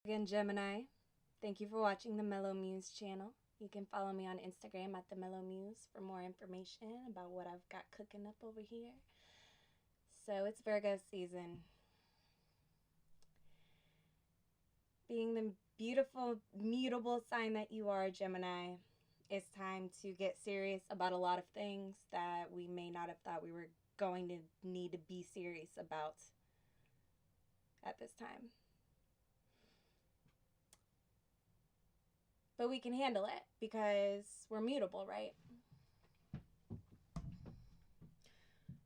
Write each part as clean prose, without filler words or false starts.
Again, Gemini. Thank you for watching the Mellow Muse channel. You can follow me on Instagram at the Mellow Muse for more information about what I've got cooking up over here. So it's Virgo season. Being the beautiful, mutable sign that you are, Gemini, it's time to get serious about a lot of things that we may not have thought we were going to need to be serious about at this time. But we can handle it because we're mutable, right?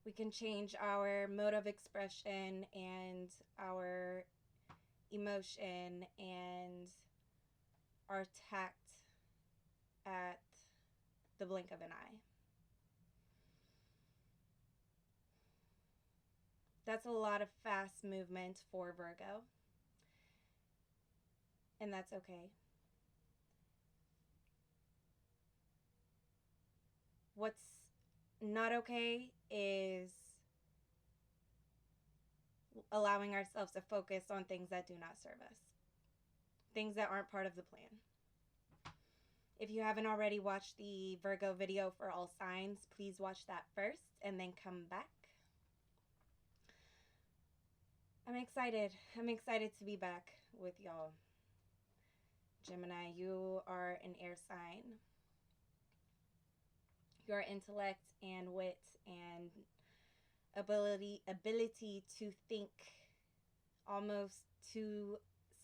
We can change our mode of expression and our emotion and our tact at the blink of an eye. That's a lot of fast movement for Virgo, and that's okay. What's not okay is allowing ourselves to focus on things that do not serve us, things that aren't part of the plan. If you haven't already watched the Virgo video for all signs, please watch that first and then come back. I'm excited. I'm excited to be back with y'all. Gemini, you are an air sign. Your intellect and wit and ability to think almost two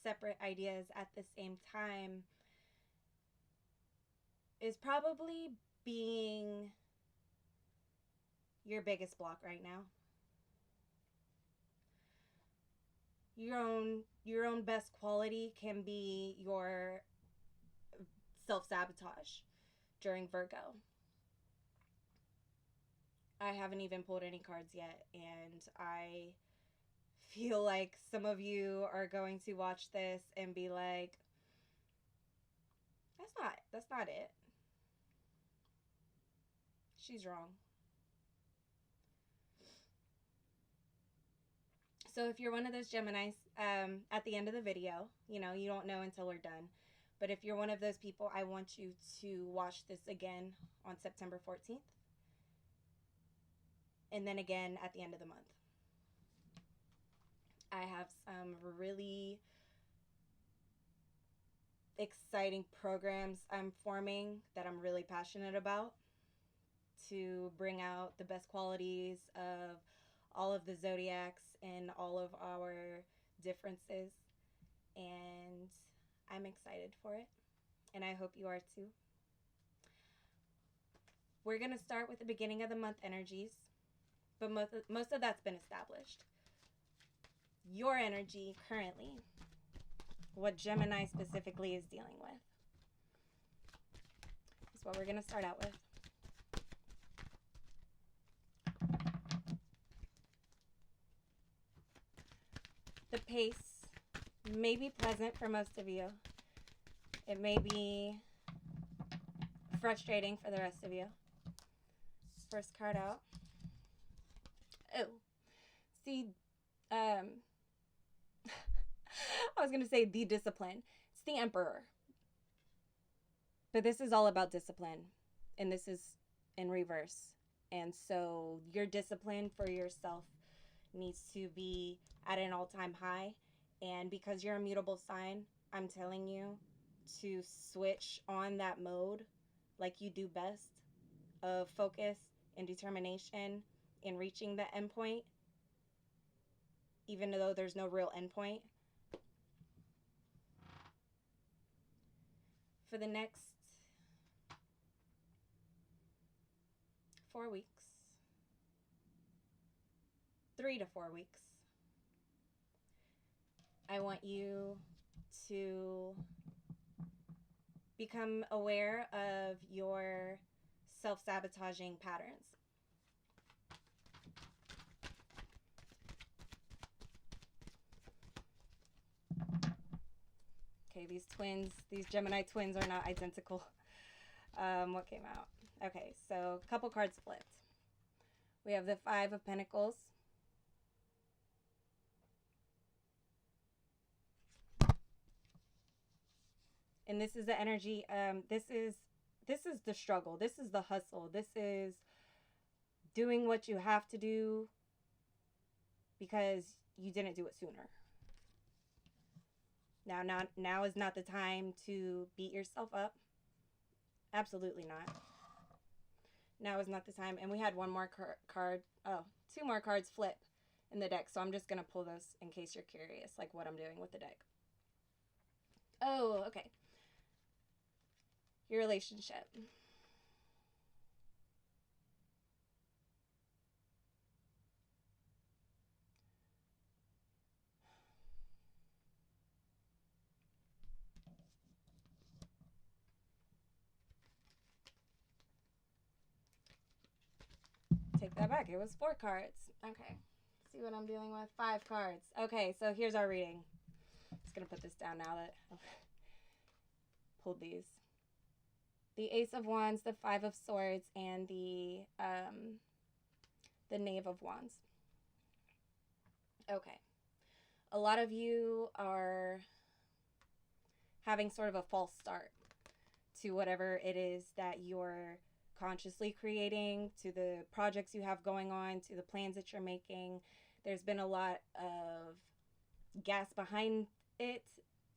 separate ideas at the same time is probably being your biggest block right now. Your own best quality can be your self-sabotage during Virgo. I haven't even pulled any cards yet, and I feel like some of you are going to watch this and be like, that's not it. She's wrong. So if you're one of those Geminis, at the end of the video, you don't know until we're done. But if you're one of those people, I want you to watch this again on September 14th. And then again at the end of the month. I have some really exciting programs I'm forming that I'm really passionate about to bring out the best qualities of all of the zodiacs and all of our differences. And I'm excited for it. And I hope you are too. We're going to start with the beginning of the month energies. But most of that's been established. Your energy currently, what Gemini specifically is dealing with, is what we're going to start out with. The pace may be pleasant for most of you. It may be frustrating for the rest of you. First card out. Oh, see, I was going to say the discipline. It's the Emperor. But this is all about discipline. And this is in reverse. And so your discipline for yourself needs to be at an all-time high. And because you're a mutable sign, I'm telling you to switch on that mode like you do best of focus and determination in reaching the end point, even though there's no real end point. For the next 4 weeks, 3 to 4 weeks, I want you to become aware of your self-sabotaging patterns. Okay, these Gemini twins are not identical. What came out? Okay, so a couple cards flipped. We have the Five of Pentacles, And this is the energy. This is the struggle. This is the hustle. This is doing what you have to do because you didn't do it sooner. Now is not the time to beat yourself up. Absolutely not. Now is not the time. And we had one more card. Oh, two more cards flip in the deck. So I'm just going to pull those in case you're curious, like what I'm doing with the deck. Oh, okay. Your relationship. Take that back. It was 4 cards. Okay. See what I'm dealing with? 5 cards. Okay, so here's our reading. I'm just going to put this down now that I've pulled these. The Ace of Wands, the 5 of Swords, and the Knave of Wands. Okay. A lot of you are having sort of a false start to whatever it is that you're consciously creating, to the projects you have going on, to the plans that you're making. There's been a lot of gas behind it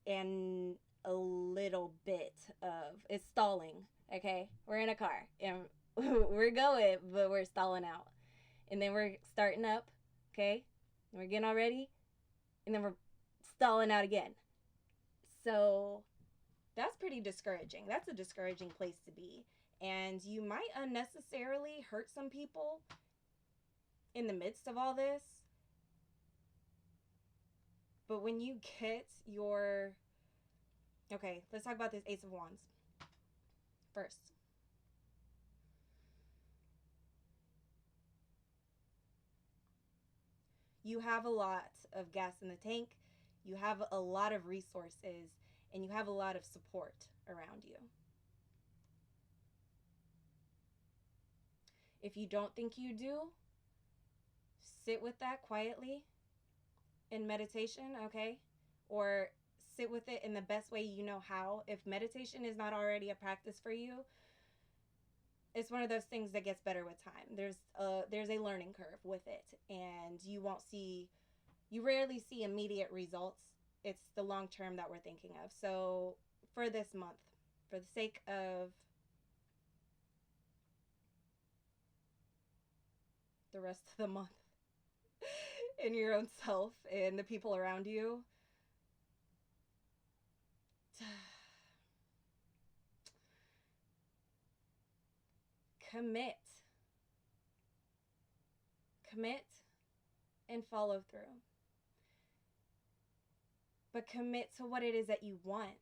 and a little bit of it's stalling. Okay, we're in a car and we're going, but we're stalling out, and then we're starting up. Okay, and we're getting all ready, and then we're stalling out again. So that's pretty discouraging. That's a discouraging place to be. And you might unnecessarily hurt some people in the midst of all this. But when you get your... Okay, let's talk about this Ace of Wands first. You have a lot of gas in the tank. You have a lot of resources. And you have a lot of support around you. If you don't think you do, sit with that quietly in meditation, okay? Or sit with it in the best way you know how. If meditation is not already a practice for you, it's one of those things that gets better with time. There's a learning curve with it, and you rarely see immediate results. It's the long term that we're thinking of. So for this month, for the sake of the rest of the month in your own self and the people around you, commit and follow through. But commit to what it is that you want.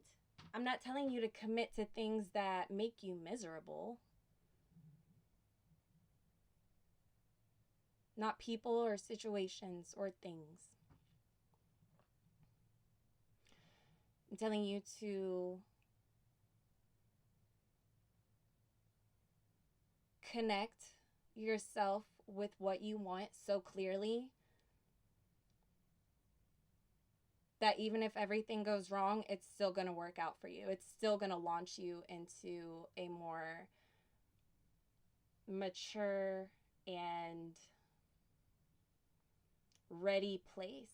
I'm not telling you to commit to things that make you miserable. Not people or situations or things. I'm telling you to connect yourself with what you want so clearly that even if everything goes wrong, it's still going to work out for you. It's still going to launch you into a more mature and ready place.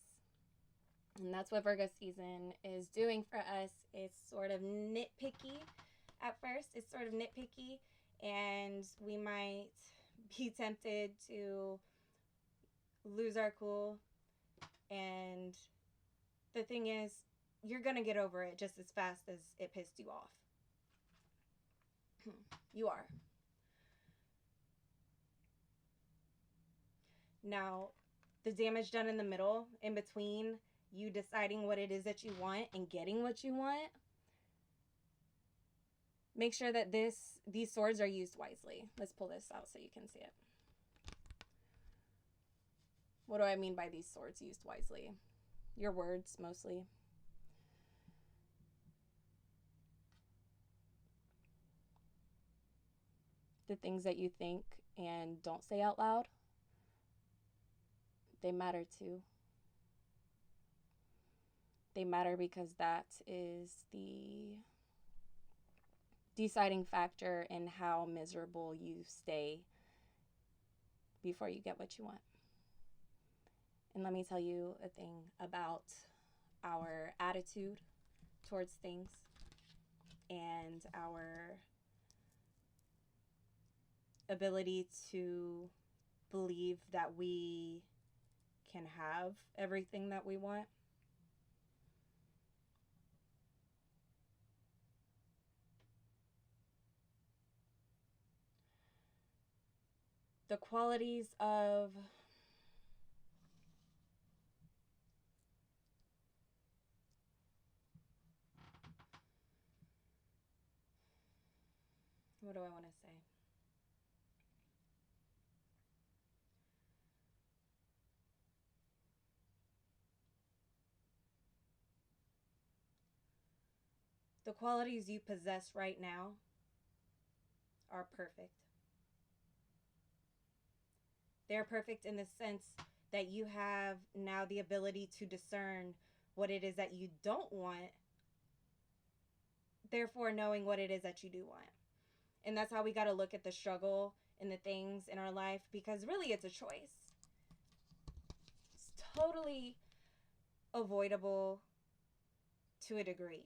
And that's what Virgo season is doing for us. It's sort of nitpicky at first. It's sort of nitpicky, and we might be tempted to lose our cool. And the thing is, you're going to get over it just as fast as it pissed you off. You are. Now, the damage done in the middle, in between you deciding what it is that you want and getting what you want, make sure that these swords are used wisely. Let's pull this out so you can see it. What do I mean by these swords used wisely? Your words, mostly. The things that you think and don't say out loud, they matter too. They matter because that is the deciding factor in how miserable you stay before you get what you want. And let me tell you a thing about our attitude towards things and our ability to believe that we can have everything that we want. The qualities of what do I want to say? The qualities you possess right now are perfect. They're perfect in the sense that you have now the ability to discern what it is that you don't want, therefore knowing what it is that you do want. And that's how we got to look at the struggle and the things in our life, because really it's a choice. It's totally avoidable to a degree.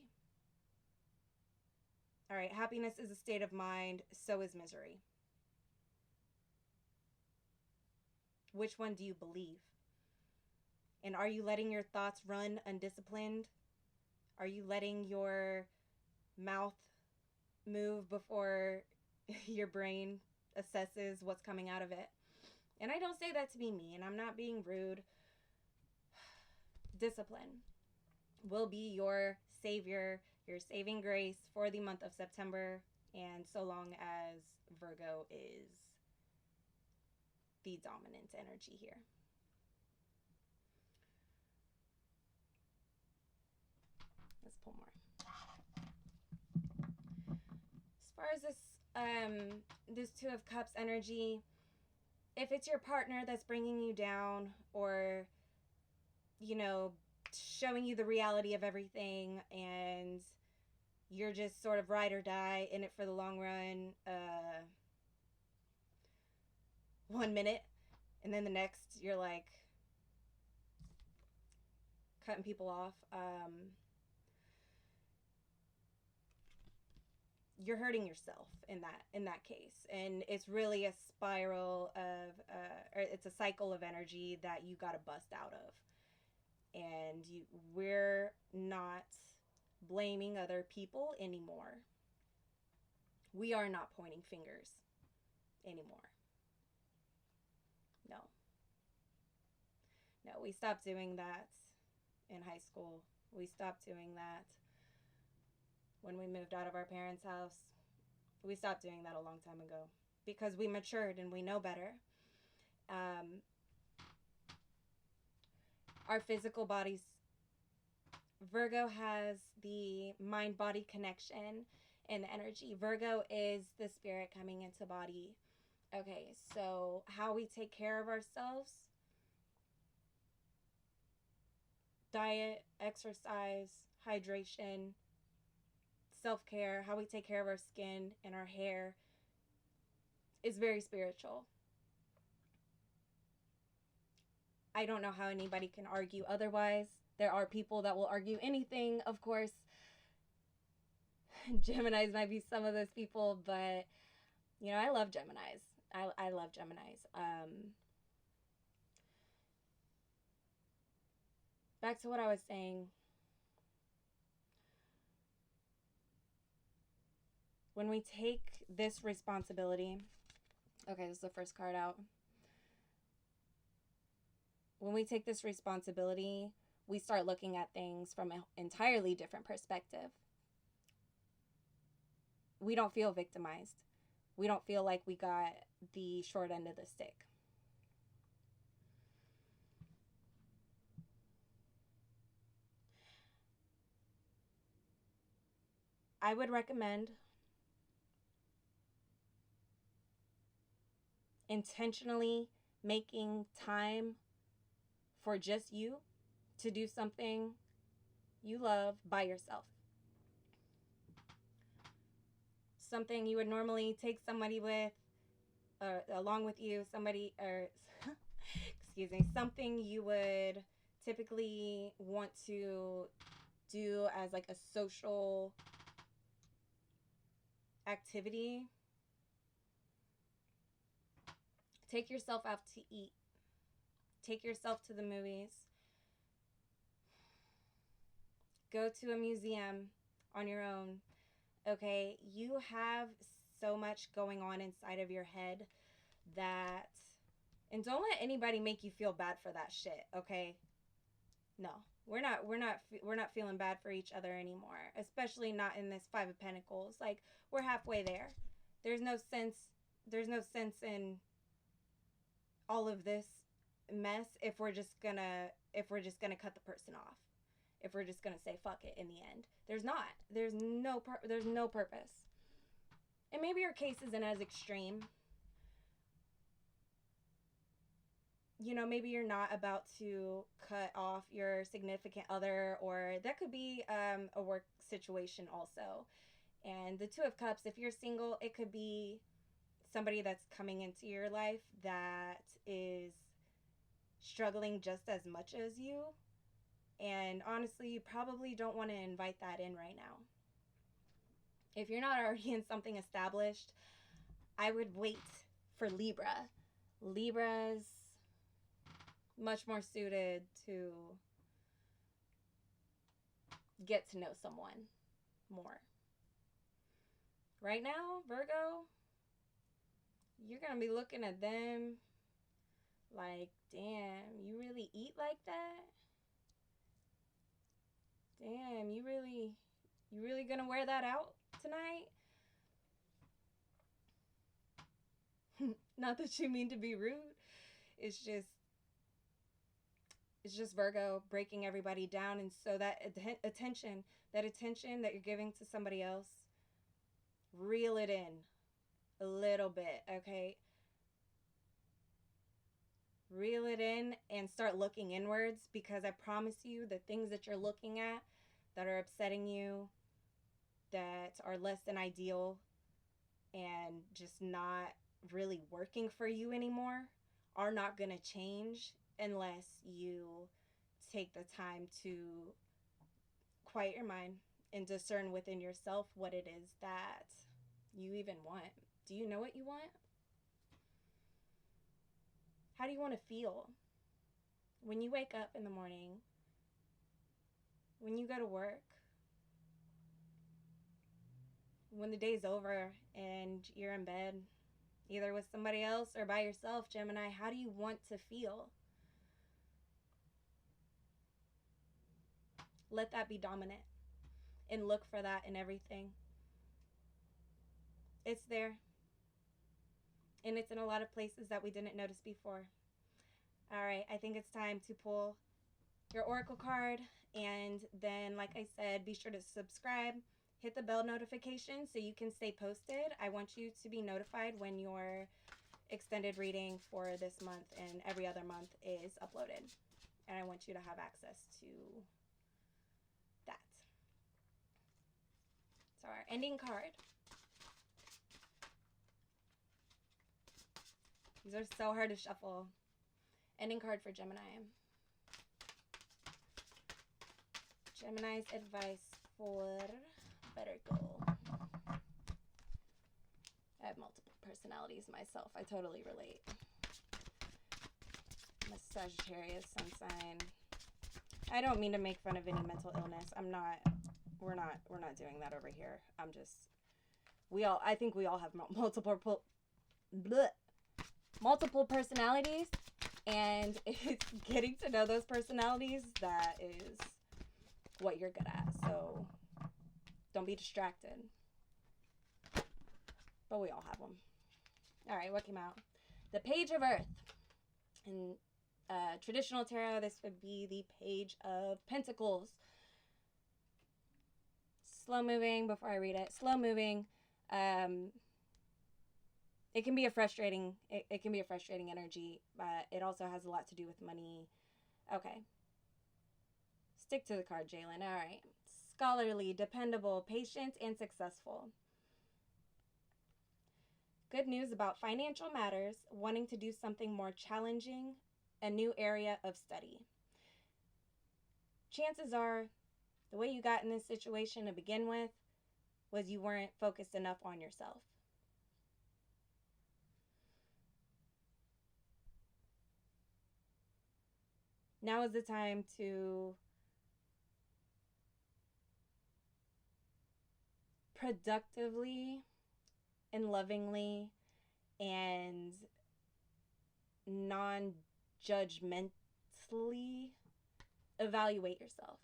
All right, happiness is a state of mind, so is misery. Which one do you believe? And are you letting your thoughts run undisciplined? Are you letting your mouth move before your brain assesses what's coming out of it? And I don't say that to be mean. I'm not being rude. Discipline will be your savior, your saving grace for the month of September, and so long as Virgo is the dominant energy here. Let's pull more. As far as this Two of Cups energy, if it's your partner that's bringing you down, or showing you the reality of everything, and you're just sort of ride or die in it for the long run, 1 minute, and then the next you're like cutting people off, you're hurting yourself in that case. And it's really a spiral of or it's a cycle of energy that you got to bust out of. And we're not blaming other people anymore. We are not pointing fingers anymore. No, we stopped doing that in high school. We stopped doing that when we moved out of our parents' house. We stopped doing that a long time ago because we matured and we know better. Our physical bodies, Virgo has the mind-body connection and the energy. Virgo is the spirit coming into body. Okay, so how we take care of ourselves: diet, exercise, hydration, self-care, how we take care of our skin and our hair is very spiritual. I don't know how anybody can argue otherwise. There are people that will argue anything, of course. Geminis might be some of those people, but I love Geminis. I love Geminis. Back to what I was saying. When we take this responsibility, okay, this is the first card out. When we take this responsibility, we start looking at things from an entirely different perspective. We don't feel victimized. We don't feel like we got the short end of the stick. I would recommend intentionally making time for just you to do something you love by yourself. something you would normally take somebody with, along with you, somebody, or excuse me, something you would typically want to do as like a social activity. Take yourself out to eat. Take yourself to the movies. Go to a museum on your own. Okay, you have so much going on inside of your head that, and don't let anybody make you feel bad for that shit, okay? No. We're not feeling bad for each other anymore, especially not in this 5 of Pentacles. Like, we're halfway there. There's no sense in all of this mess if we're just gonna cut the person off. If we're just gonna say fuck it in the end. There's no purpose. And maybe your case isn't as extreme. You know, maybe you're not about to cut off your significant other, or that could be a work situation also. And the 2 of Cups, if you're single, it could be somebody that's coming into your life that is struggling just as much as you. And honestly, you probably don't want to invite that in right now. If you're not already in something established, I would wait for Libra. Libra's much more suited to get to know someone more. Right now, Virgo, you're going to be looking at them like, damn, you really eat like that? Damn, you really going to wear that out tonight? Not that you mean to be rude. It's just Virgo breaking everybody down. And so that attention that you're giving to somebody else, reel it in a little bit, okay? Reel it in and start looking inwards, because I promise you the things that you're looking at that are upsetting you, that are less than ideal and just not really working for you anymore, are not going to change unless you take the time to quiet your mind and discern within yourself what it is that you even want. Do you know what you want? How do you want to feel when you wake up in the morning, when you go to work, when the day's over and you're in bed, either with somebody else or by yourself, Gemini? How do you want to feel? Let that be dominant and look for that in everything. It's there. And it's in a lot of places that we didn't notice before. All right, I think it's time to pull your oracle card. And then, like I said, be sure to subscribe. Hit the bell notification so you can stay posted. I want you to be notified when your extended reading for this month and every other month is uploaded. And I want you to have access to that. So our ending card. These are so hard to shuffle. Ending card for Gemini. Gemini's advice for Virgo. I have multiple personalities myself. I totally relate. I'm a Sagittarius sun sign. I don't mean to make fun of any mental illness. We're not doing that over here. I think we all have multiple personalities, and it's getting to know those personalities that is what you're good at. So don't be distracted. But we all have them. All right, what came out? The Page of Earth. In traditional tarot, this would be the Page of Pentacles. Slow moving. Before I read it, slow moving. It can be a frustrating. It can be a frustrating energy, but it also has a lot to do with money. Okay. Stick to the card, Jalen. All right. Scholarly, dependable, patient, and successful. Good news about financial matters, wanting to do something more challenging, a new area of study. Chances are the way you got in this situation to begin with was you weren't focused enough on yourself. Now is the time to productively and lovingly and non-judgmentally evaluate yourself.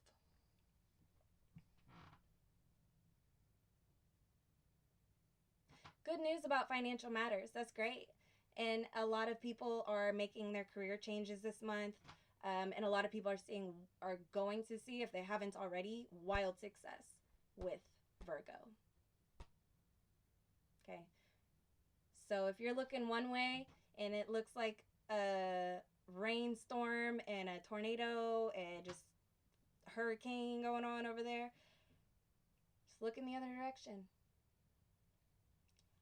Good news about financial matters. That's great. And a lot of people are making their career changes this month. And a lot of people are going to see, if they haven't already, wild success with Virgo. Okay. So if you're looking one way and it looks like a rainstorm and a tornado and just hurricane going on over there, just look in the other direction.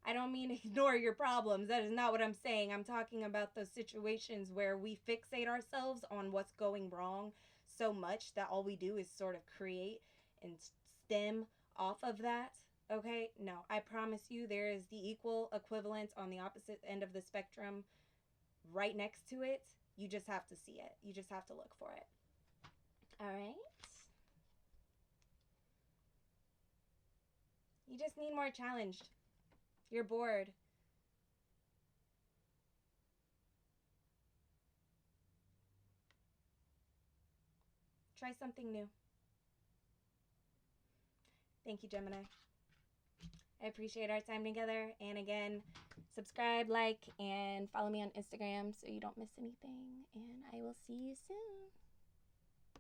I don't mean ignore your problems. That is not what I'm saying. I'm talking about those situations where we fixate ourselves on what's going wrong so much that all we do is sort of create and stem off of that. Okay? No, I promise you there is the equal equivalent on the opposite end of the spectrum right next to it. You just have to see it. You just have to look for it. All right? You just need more challenged. You're bored. Try something new. Thank you, Gemini. I appreciate our time together. And again, subscribe, like, and follow me on Instagram so you don't miss anything. And I will see you soon.